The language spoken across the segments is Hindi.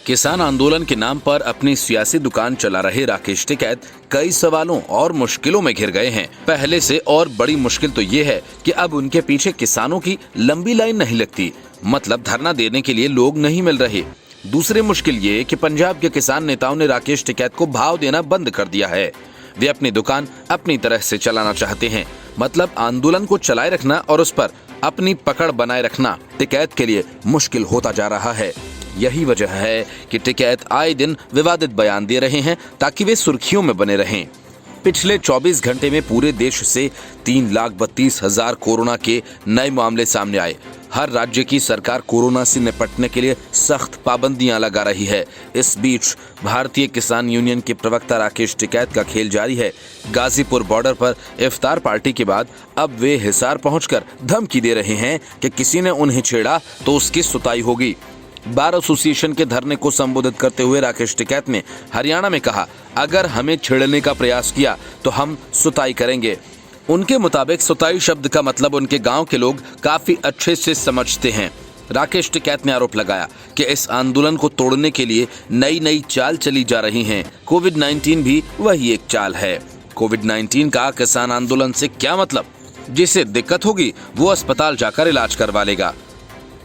किसान आंदोलन के नाम पर अपनी सियासी दुकान चला रहे राकेश टिकैत कई सवालों और मुश्किलों में घिर गए हैं। पहले से और बड़ी मुश्किल तो ये है कि अब उनके पीछे किसानों की लंबी लाइन नहीं लगती, मतलब धरना देने के लिए लोग नहीं मिल रहे। दूसरी मुश्किल ये कि पंजाब के किसान नेताओं ने राकेश टिकैत को भाव देना बंद कर दिया है। वे अपनी दुकान अपनी तरह से चलाना चाहते हैं, मतलब आंदोलन को चलाए रखना और उस पर अपनी पकड़ बनाए रखना टिकैत के लिए मुश्किल होता जा रहा है। यही वजह है कि टिकैत आए दिन विवादित बयान दे रहे हैं ताकि वे सुर्खियों में बने रहें। पिछले 24 घंटे में पूरे देश से 3,32,000 कोरोना के नए मामले सामने आए। हर राज्य की सरकार कोरोना से निपटने के लिए सख्त पाबंदियां लगा रही है। इस बीच भारतीय किसान यूनियन के प्रवक्ता राकेश टिकैत का खेल जारी है। गाजीपुर बॉर्डर पर इफ्तार पार्टी के बाद अब वे हिसार पहुंचकर धमकी दे रहे हैं कि किसी ने उन्हें छेड़ा तो उसकी सुताई होगी। बार एसोसिएशन के धरने को संबोधित करते हुए राकेश टिकैत ने हरियाणा में कहा, अगर हमें छेड़ने का प्रयास किया तो हम सुताई करेंगे। उनके मुताबिक सुताई शब्द का मतलब उनके गांव के लोग काफी अच्छे से समझते हैं। राकेश टिकैत ने आरोप लगाया कि इस आंदोलन को तोड़ने के लिए नई नई चाल चली जा रही हैं। कोविड-19 भी वही एक चाल है। कोविड-19 का किसान आंदोलन से क्या मतलब? जिसे दिक्कत होगी वो अस्पताल जाकर इलाज करवा लेगा।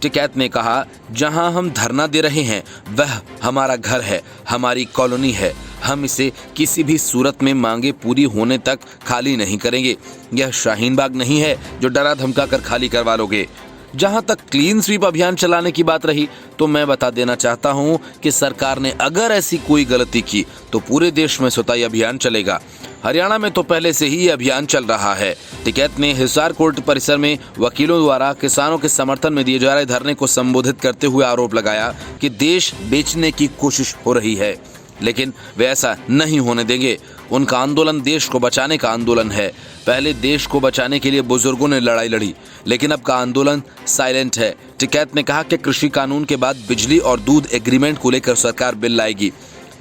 टिकैत ने कहा, जहां हम धरना दे रहे हैं वह हमारा घर है, हमारी कॉलोनी है। हम इसे किसी भी सूरत में मांगे पूरी होने तक खाली नहीं करेंगे। यह शाहीन बाग नहीं है जो डरा धमका कर खाली करवा लोगे। जहां तक क्लीन स्वीप अभियान चलाने की बात रही तो मैं बता देना चाहता हूं कि सरकार ने अगर ऐसी कोई गलती की तो पूरे देश में सुताई अभियान चलेगा। हरियाणा में तो पहले से ही अभियान चल रहा है। टिकैत ने हिसार कोर्ट परिसर में वकीलों द्वारा किसानों के समर्थन में दिए जा रहे धरने को संबोधित करते हुए आरोप लगाया कि देश बेचने की कोशिश हो रही है, लेकिन वे ऐसा नहीं होने देंगे। उनका आंदोलन देश को बचाने का आंदोलन है। पहले देश को बचाने के लिए बुजुर्गों ने लड़ाई लड़ी, लेकिन अब का आंदोलन साइलेंट है। टिकैत ने कहा कि कृषि कानून के बाद बिजली और दूध एग्रीमेंट को लेकर सरकार बिल लाएगी।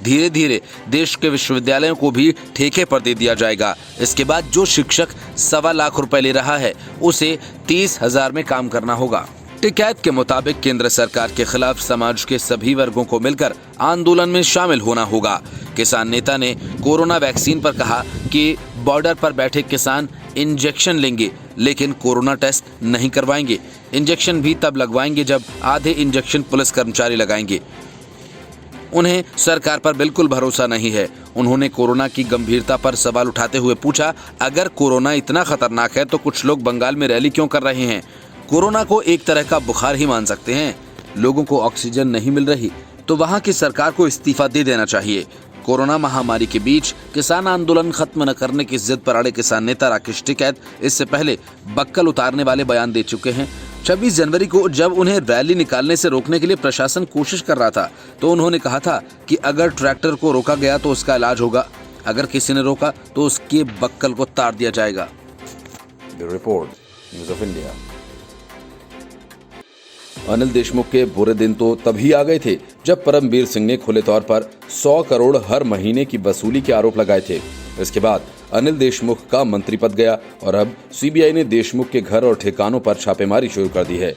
धीरे धीरे देश के विश्वविद्यालयों को भी ठेके पर दे दिया जाएगा। इसके बाद जो शिक्षक 1.25 लाख रुपए ले रहा है उसे 30,000 में काम करना होगा। टिकैत के मुताबिक केंद्र सरकार के खिलाफ समाज के सभी वर्गों को मिलकर आंदोलन में शामिल होना होगा। किसान नेता ने कोरोना वैक्सीन पर कहा कि बॉर्डर पर बैठे किसान इंजेक्शन लेंगे लेकिन कोरोना टेस्ट नहीं करवाएंगे। इंजेक्शन भी तब लगवाएंगे जब आधे इंजेक्शन पुलिस कर्मचारी लगाएंगे। उन्हें सरकार पर बिल्कुल भरोसा नहीं है। उन्होंने कोरोना की गंभीरता पर सवाल उठाते हुए पूछा, अगर कोरोना इतना खतरनाक है तो कुछ लोग बंगाल में रैली क्यों कर रहे हैं? कोरोना को एक तरह का बुखार ही मान सकते हैं। लोगों को ऑक्सीजन नहीं मिल रही तो वहां की सरकार को इस्तीफा दे देना चाहिए। कोरोना महामारी के बीच किसान आंदोलन खत्म न करने की जिद पर अड़े किसान नेता राकेश टिकैत इससे पहले बक्कल उतारने वाले बयान दे चुके हैं। 26 जनवरी को जब उन्हें रैली निकालने से रोकने के लिए प्रशासन कोशिश कर रहा था तो उन्होंने कहा था कि अगर ट्रैक्टर को रोका गया तो उसका इलाज होगा, अगर किसी ने रोका तो उसके बक्कल को तार दिया जाएगा। Bureau report, news of India. Anil Deshmukh के बुरे दिन तो तभी आ गए थे जब परमवीर सिंह ने खुले तौर पर 100 करोड़ हर महीने की वसूली के आरोप लगाए थे। इसके बाद अनिल देशमुख का मंत्री पद गया और अब सीबीआई ने देशमुख के घर और ठिकानों पर छापेमारी शुरू कर दी है।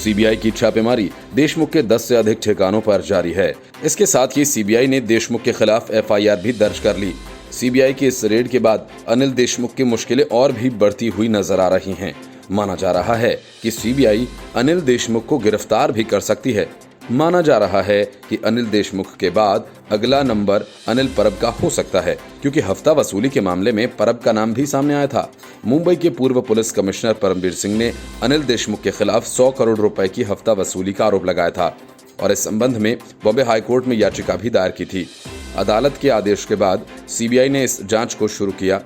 सीबीआई की छापेमारी देशमुख के 10 से अधिक ठिकानों पर जारी है। इसके साथ ही सीबीआई ने देशमुख के खिलाफ एफआईआर भी दर्ज कर ली। सीबीआई की इस रेड के बाद अनिल देशमुख की मुश्किलें और भी बढ़ती हुई नजर आ रही हैं। माना जा रहा है कि सीबीआई अनिल देशमुख को गिरफ्तार भी कर सकती है। माना जा रहा है कि अनिल देशमुख के बाद अगला नंबर अनिल परब का हो सकता है, क्योंकि हफ्ता वसूली के मामले में परब का नाम भी सामने आया था। मुंबई के पूर्व पुलिस कमिश्नर परमवीर सिंह ने अनिल देशमुख के खिलाफ 100 करोड़ रुपए की हफ्ता वसूली का आरोप लगाया था और इस संबंध में बॉम्बे हाईकोर्ट में याचिका भी दायर की थी। अदालत के आदेश के बाद सीबीआई ने इस जांच को शुरू किया।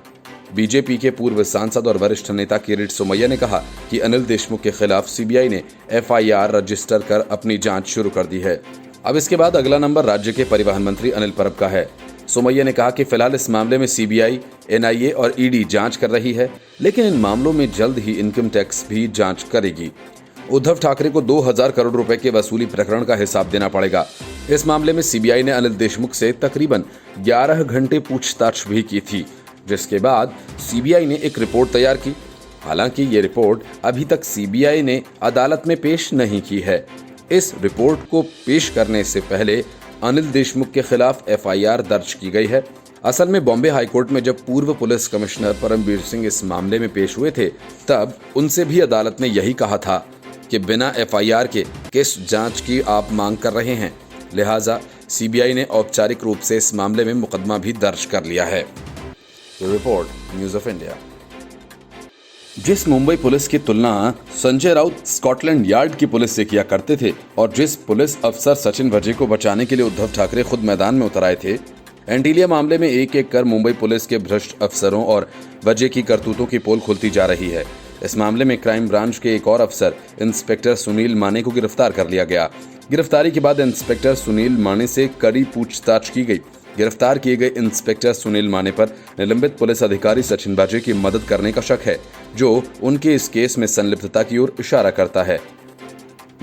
बीजेपी के पूर्व सांसद और वरिष्ठ नेता किरीट सोमैया ने कहा कि अनिल देशमुख के खिलाफ सीबीआई ने एफआईआर रजिस्टर कर अपनी जांच शुरू कर दी है। अब इसके बाद अगला नंबर राज्य के परिवहन मंत्री अनिल परब का है। सोमैया ने कहा कि फिलहाल इस मामले में सीबीआई, एनआईए और ईडी जांच कर रही है, लेकिन इन मामलों में जल्द ही इनकम टैक्स भी जांच करेगी। उद्धव ठाकरे को 2000 करोड़ रुपए के वसूली प्रकरण का हिसाब देना पड़ेगा। इस मामले में सीबीआई ने अनिल देशमुख से तकरीबन 11 घंटे पूछताछ भी की थी, जिसके बाद सीबीआई ने एक रिपोर्ट तैयार की। हालांकि ये रिपोर्ट अभी तक सीबीआई ने अदालत में पेश नहीं की है। इस रिपोर्ट को पेश करने से पहले अनिल देशमुख के खिलाफ एफआईआर दर्ज की गई है। असल में बॉम्बे हाईकोर्ट में जब पूर्व पुलिस कमिश्नर परमबीर सिंह इस मामले में पेश हुए थे, तब उनसे भी अदालत ने यही कहा था कि बिना एफआईआर के किस जांच की आप मांग कर रहे हैं। लिहाजा सीबीआई ने औपचारिक रूप से इस मामले में मुकदमा भी दर्ज कर लिया है। The report, News of India. जिस मुंबई पुलिस की तुलना संजय राउत स्कॉटलैंड यार्ड की पुलिस से किया करते थे और जिस पुलिस अफसर सचिन वाजे को बचाने के लिए उद्धव ठाकरे खुद मैदान में उतर आए थे, एंटीलिया मामले में एक एक कर मुंबई पुलिस के भ्रष्ट अफसरों और वाजे की करतूतों की पोल खुलती जा रही है। इस मामले में क्राइम ब्रांच के एक और अफसर इंस्पेक्टर सुनील माने को गिरफ्तार कर लिया गया। गिरफ्तारी के बाद इंस्पेक्टर सुनील माने से कड़ी पूछताछ की गई। गिरफ्तार किए गए इंस्पेक्टर सुनील माने पर निलंबित पुलिस अधिकारी सचिन वाजे की मदद करने का शक है, जो उनके इस केस में संलिप्तता की ओर इशारा करता है।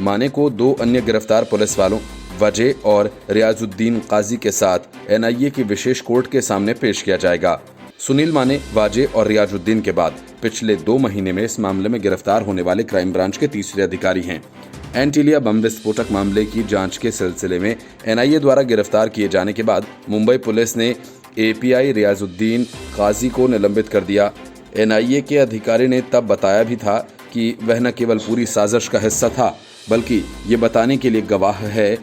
माने को 2 अन्य गिरफ्तार पुलिस वालों वाजे और रियाजुद्दीन काजी के साथ एनआईए की विशेष कोर्ट के सामने पेश किया जाएगा। सुनील माने, वाजे और रियाजुद्दीन के बाद पिछले 2 महीने में इस मामले में गिरफ्तार होने वाले क्राइम ब्रांच के तीसरे अधिकारी हैं। एंटीलिया बम विस्फोटक मामले की जांच के सिलसिले में एनआईए द्वारा गिरफ्तार किए जाने के बाद मुंबई पुलिस ने एपीआई रियाजुद्दीन काजी को निलंबित कर दिया। एनआईए के अधिकारी ने तब बताया भी था कि वह न केवल पूरी साजिश का हिस्सा था, बल्कि ये बताने के लिए गवाह है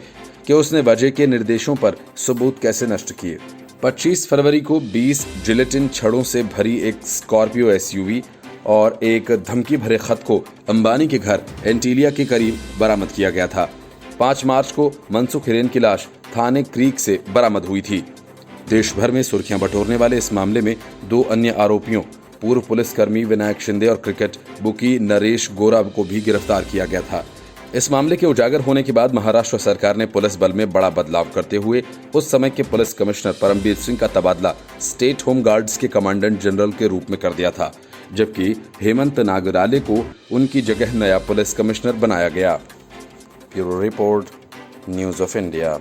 कि उसने वाजे के निर्देशों पर सबूत कैसे नष्ट किए। 25 फरवरी को 20 जिलेटिन छड़ों से भरी एक स्कॉर्पियो एसयूवी और एक धमकी भरे खत को अंबानी के घर एंटीलिया के करीब बरामद किया गया था। 5 मार्च को मनसुख हिरेन की लाश थाने क्रीक से बरामद हुई थी। देश भर में सुर्खियां बटोरने वाले इस मामले में 2 अन्य आरोपियों पूर्व पुलिसकर्मी विनायक शिंदे और क्रिकेट बुकी नरेश गोरा को भी गिरफ्तार किया गया था। इस मामले के उजागर होने के बाद महाराष्ट्र सरकार ने पुलिस बल में बड़ा बदलाव करते हुए उस समय के पुलिस कमिश्नर परमबीर सिंह का तबादला स्टेट होम गार्ड्स के कमांडेंट जनरल के रूप में कर दिया था, जबकि हेमंत नागराले को उनकी जगह नया पुलिस कमिश्नर बनाया गया। Bureau Report, News of India.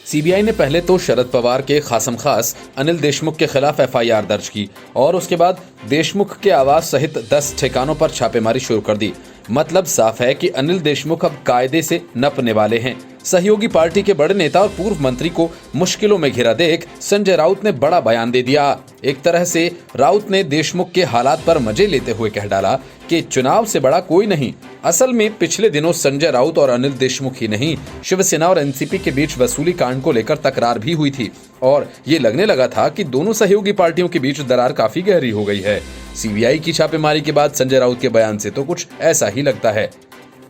CBI ने पहले तो शरद पवार के खासम खास अनिल देशमुख के खिलाफ एफआईआर दर्ज की और उसके बाद देशमुख के आवास सहित 10 ठिकानों पर छापेमारी शुरू कर दी। मतलब साफ है कि अनिल देशमुख अब कायदे से नपने वाले हैं। सहयोगी पार्टी के बड़े नेता और पूर्व मंत्री को मुश्किलों में घिरा देख संजय राउत ने बड़ा बयान दे दिया। एक तरह से राउत ने देशमुख के हालात पर मजे लेते हुए कह डाला कि चुनाव से बड़ा कोई नहीं। असल में पिछले दिनों संजय राउत और अनिल देशमुख ही नहीं, शिवसेना और एनसीपी के बीच वसूली कांड को लेकर तकरार भी हुई थी और ये लगने लगा था कि दोनों सहयोगी पार्टियों के बीच दरार काफी गहरी हो गई है। सीबीआई की छापेमारी के बाद संजय राउत के बयान से तो कुछ ऐसा ही लगता है।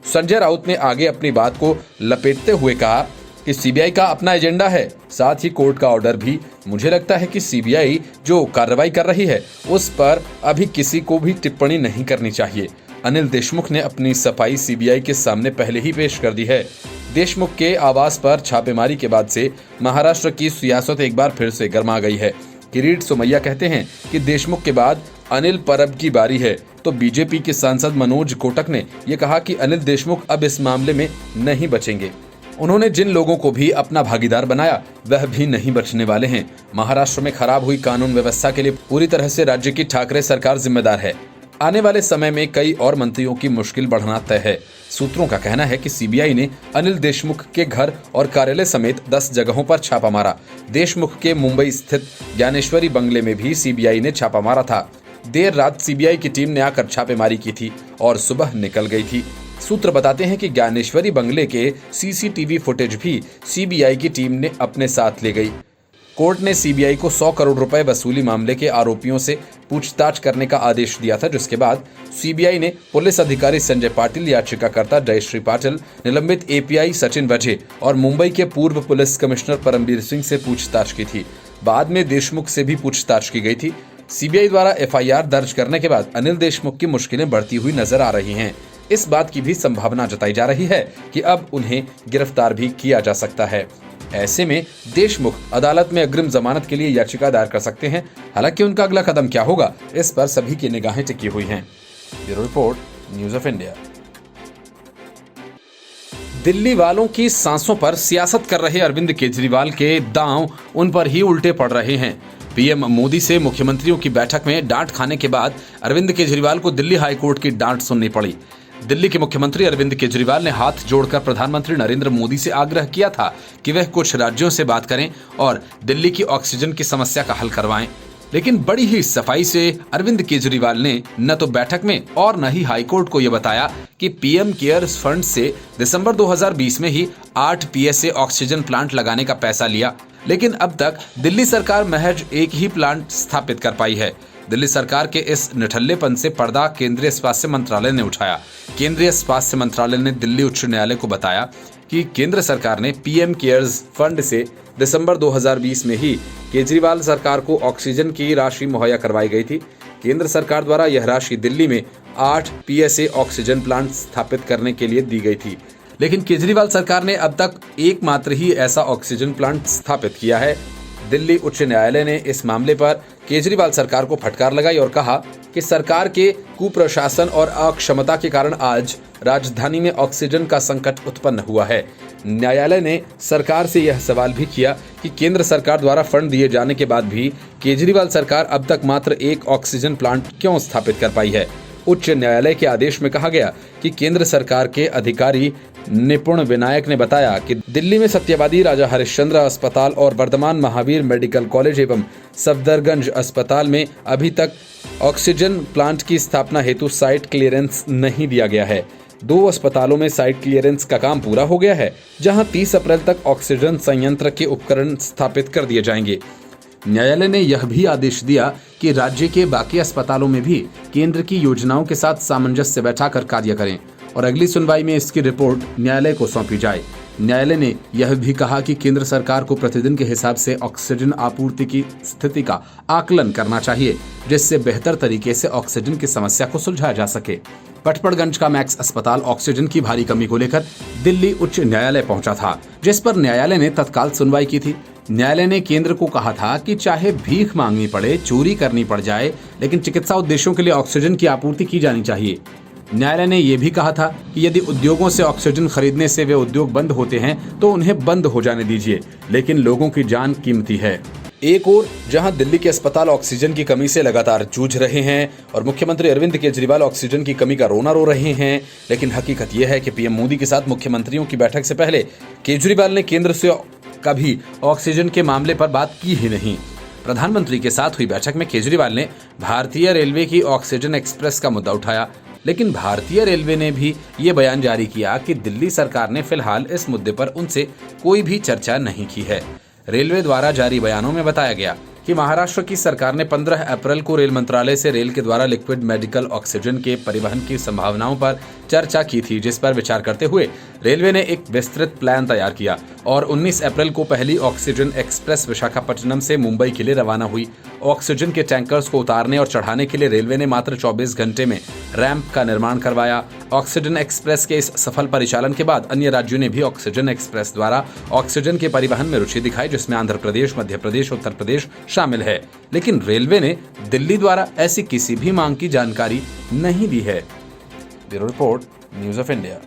संजय राउत ने आगे अपनी बात को लपेटते हुए कहा कि सीबीआई का अपना एजेंडा है, साथ ही कोर्ट का ऑर्डर भी। मुझे लगता है कि सीबीआई जो कार्रवाई कर रही है उस पर अभी किसी को भी टिप्पणी नहीं करनी चाहिए। अनिल देशमुख ने अपनी सफाई सीबीआई के सामने पहले ही पेश कर दी है। देशमुख के आवास पर छापेमारी के बाद से महाराष्ट्र की सियासत एक बार फिर से गर्मा गई है। किरीट सोमैया कहते हैं कि देशमुख के बाद अनिल परब की बारी है, तो बीजेपी के सांसद मनोज कोटक ने यह कहा कि अनिल देशमुख अब इस मामले में नहीं बचेंगे। उन्होंने जिन लोगों को भी अपना भागीदार बनाया वह भी नहीं बचने वाले हैं। महाराष्ट्र में खराब हुई कानून व्यवस्था के लिए पूरी तरह से राज्य की ठाकरे सरकार जिम्मेदार है। आने वाले समय में कई और मंत्रियों की मुश्किल बढ़ना तय है। सूत्रों का कहना है कि सीबीआई ने अनिल देशमुख के घर और कार्यालय समेत 10 जगहों पर छापा मारा। देशमुख के मुंबई स्थित ज्ञानेश्वरी बंगले में भी सीबीआई ने छापा मारा था। देर रात सीबीआई की टीम ने आकर छापेमारी की थी और सुबह निकल गई थी। सूत्र बताते हैं कि ज्ञानेश्वरी बंगले के सीसीटीवी फुटेज भी सीबीआई की टीम ने अपने साथ ले गई। कोर्ट ने सीबीआई को 100 करोड़ रुपए वसूली मामले के आरोपियों से पूछताछ करने का आदेश दिया था, जिसके बाद सीबीआई ने पुलिस अधिकारी संजय पाटिल, याचिकाकर्ता जयश्री पाटिल, निलंबित एपीआई सचिन वाजे और मुंबई के पूर्व पुलिस कमिश्नर परमबीर सिंह से पूछताछ की थी। बाद में देशमुख से भी पूछताछ की गई थी। सीबीआई द्वारा एफआईआर दर्ज करने के बाद अनिल देशमुख की मुश्किलें बढ़ती हुई नजर आ रही हैं। इस बात की भी संभावना जताई जा रही है कि अब उन्हें गिरफ्तार भी किया जा सकता है। ऐसे में देशमुख अदालत में अग्रिम जमानत के लिए याचिका दायर कर सकते हैं। हालांकि उनका अगला कदम क्या होगा, इस पर सभी की निगाहें टिकी हुई हैं। Bureau report, news of India. Delhi वालों की सांसों पर सियासत कर रहे अरविंद केजरीवाल के दांव उन पर ही उल्टे पड़ रहे हैं। पीएम मोदी से मुख्यमंत्रियों की बैठक में डांट खाने के बाद अरविंद केजरीवाल को दिल्ली हाईकोर्ट की डांट सुननी पड़ी। दिल्ली के मुख्यमंत्री अरविंद केजरीवाल ने हाथ जोड़कर प्रधानमंत्री नरेंद्र मोदी से आग्रह किया था कि वह कुछ राज्यों से बात करें और दिल्ली की ऑक्सीजन की समस्या का हल करवाएं। लेकिन बड़ी ही सफाई से अरविंद केजरीवाल ने न तो बैठक में और न ही हाईकोर्ट को यह बताया कि पीएम केयर्स फंड से दिसंबर 2020 में ही 8 पीएसए ऑक्सीजन प्लांट लगाने का पैसा लिया। लेकिन अब तक दिल्ली सरकार महज एक ही प्लांट स्थापित कर पाई है। दिल्ली सरकार के इस निठल्लेपन से पर्दा केंद्रीय स्वास्थ्य मंत्रालय ने उठाया। केंद्रीय स्वास्थ्य मंत्रालय ने दिल्ली उच्च न्यायालय को बताया कि केंद्र सरकार ने पीएम केयर्स फंड से दिसंबर 2020 में ही केजरीवाल सरकार को ऑक्सीजन की राशि मुहैया करवाई गई थी। केंद्र सरकार द्वारा यह राशि दिल्ली में 8 पीएसए ऑक्सीजन प्लांट स्थापित करने के लिए दी गई थी। लेकिन केजरीवाल सरकार ने अब तक एकमात्र ही ऐसा ऑक्सीजन प्लांट स्थापित किया है। दिल्ली उच्च न्यायालय ने इस मामले पर केजरीवाल सरकार को फटकार लगाई और कहा कि सरकार के कुप्रशासन और अक्षमता के कारण आज राजधानी में ऑक्सीजन का संकट उत्पन्न हुआ है। न्यायालय ने सरकार से यह सवाल भी किया कि केंद्र सरकार द्वारा फंड दिए जाने के बाद भी केजरीवाल सरकार अब तक मात्र एक ऑक्सीजन प्लांट क्यों स्थापित कर पाई है। उच्च न्यायालय के आदेश में कहा गया कि केंद्र सरकार के अधिकारी निपुण विनायक ने बताया कि दिल्ली में सत्यवादी राजा हरिश्चंद्र अस्पताल और वर्धमान महावीर मेडिकल कॉलेज एवं सफदरगंज अस्पताल में अभी तक ऑक्सीजन प्लांट की स्थापना हेतु साइट क्लियरेंस नहीं दिया गया है। 2 अस्पतालों में साइट क्लियरेंस का काम पूरा हो गया है, जहां 30 अप्रैल तक ऑक्सीजन संयंत्र के उपकरण स्थापित कर दिए जाएंगे। न्यायालय ने यह भी आदेश दिया कि राज्य के बाकी अस्पतालों में भी केंद्र की योजनाओं के साथ सामंजस्य बैठाकर कार्य करें और अगली सुनवाई में इसकी रिपोर्ट न्यायालय को सौंपी जाए। न्यायालय ने यह भी कहा कि केंद्र सरकार को प्रतिदिन के हिसाब से ऑक्सीजन आपूर्ति की स्थिति का आकलन करना चाहिए, जिससे बेहतर तरीके से ऑक्सीजन की समस्या को सुलझाया जा सके। पटपड़गंज का मैक्स अस्पताल ऑक्सीजन की भारी कमी को लेकर दिल्ली उच्च न्यायालय पहुंचा था, जिस पर न्यायालय ने तत्काल सुनवाई की थी। न्यायालय ने केंद्र को कहा था कि चाहे भीख मांगनी पड़े, चोरी करनी पड़ जाए, लेकिन चिकित्सा उद्देश्यों के लिए ऑक्सीजन की आपूर्ति की जानी चाहिए। न्यायालय ने यह भी कहा था कि यदि उद्योगों से ऑक्सीजन खरीदने से वे उद्योग बंद होते हैं तो उन्हें बंद हो जाने दीजिए, लेकिन लोगों की जान कीमती है। एक ओर जहां दिल्ली के अस्पताल ऑक्सीजन की कमी से लगातार जूझ रहे हैं और मुख्यमंत्री अरविंद केजरीवाल ऑक्सीजन की कमी का रोना रो रहे हैं, लेकिन हकीकत यह है कि पीएम मोदी के साथ मुख्यमंत्रियों की बैठक से पहले केजरीवाल ने केंद्र से कभी ऑक्सीजन के मामले पर बात की ही नहीं। प्रधानमंत्री के साथ हुई बैठक में केजरीवाल ने भारतीय रेलवे की ऑक्सीजन एक्सप्रेस का मुद्दा उठाया, लेकिन भारतीय रेलवे ने भी ये बयान जारी किया कि दिल्ली सरकार ने फिलहाल इस मुद्दे पर उनसे कोई भी चर्चा नहीं की है। रेलवे द्वारा जारी बयानों में बताया गया कि महाराष्ट्र की सरकार ने 15 अप्रैल को रेल मंत्रालय से रेल के द्वारा लिक्विड मेडिकल ऑक्सीजन के परिवहन की संभावनाओं पर चर्चा की थी, जिस पर विचार करते हुए रेलवे ने एक विस्तृत प्लान तैयार किया और 19 अप्रैल को पहली ऑक्सीजन एक्सप्रेस विशाखापट्टनम से मुंबई के लिए रवाना हुई। ऑक्सीजन के टैंकर्स को उतारने और चढ़ाने के लिए रेलवे ने मात्र 24 घंटे में रैंप का निर्माण करवाया। ऑक्सीजन एक्सप्रेस के इस सफल परिचालन के बाद अन्य राज्यों ने भी ऑक्सीजन एक्सप्रेस द्वारा ऑक्सीजन के परिवहन में रुचि दिखाई, जिसमें आंध्र प्रदेश, मध्य प्रदेश, उत्तर प्रदेश शामिल है। लेकिन रेलवे ने दिल्ली द्वारा ऐसी किसी भी मांग की जानकारी नहीं दी है। Bureau report, news of India.